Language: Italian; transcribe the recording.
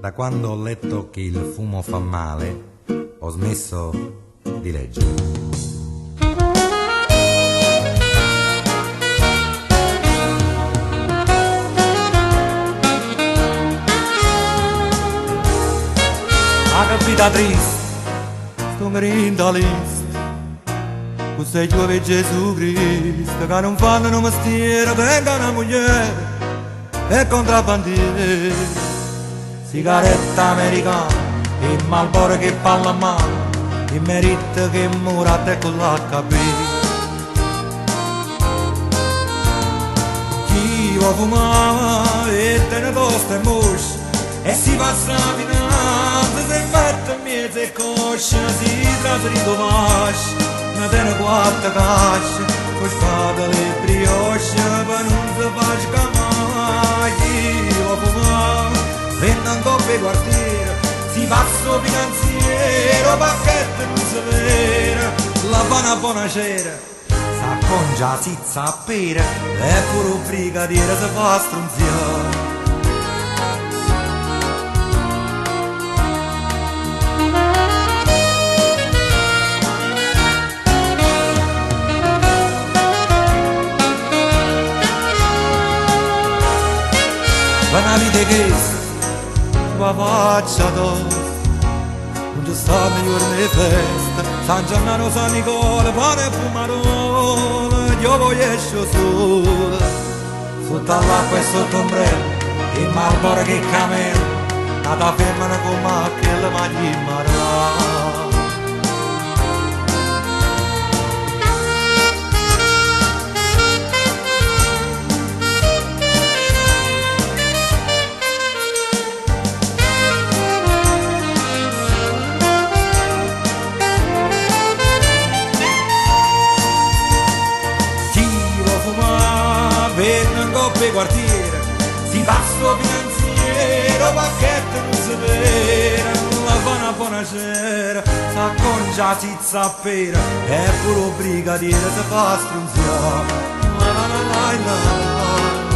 Da quando ho letto che il fumo fa male, ho smesso di leggere. La capita triste, sto morendo all'inizio, questo è il giovane Gesù Cristo, che non fanno un mestiere, tenga una moglie e contrabbandiere, sigaretta americana, il Marlboro che palla a mano, il merito che murate con l'HB. Chi vuole fumare e te ne tosta e moscia, e si passa la finanza, si mette in mezzo e coscia, si trasferito vascia, ne tiene quattro casce, poi spada le brioche, per non si faccia mai. Chi vuole fumare, prende un coppio e quartiere, si passa il finanziere, pacchetto non si vera, la buona buonasera, s'accongia, si zappera, e pure un brigadiere si fa stronziare. Una vita che va faccia tosta, non ci sta migliore festa, San Giannano, San Nicola, pane e fumarole, io voglio esce solo, sotto all'acqua e sotto ombrello, il Marlboro che camera, nata femmina con macchia, ma gli marrà. Venne un coppio quartiere, si passa finanziere, pacchetto non si vera, la fa una buona sera, s'acconcia, si zappera, e pure un brigadiere si fa stronziare. La la la la la la.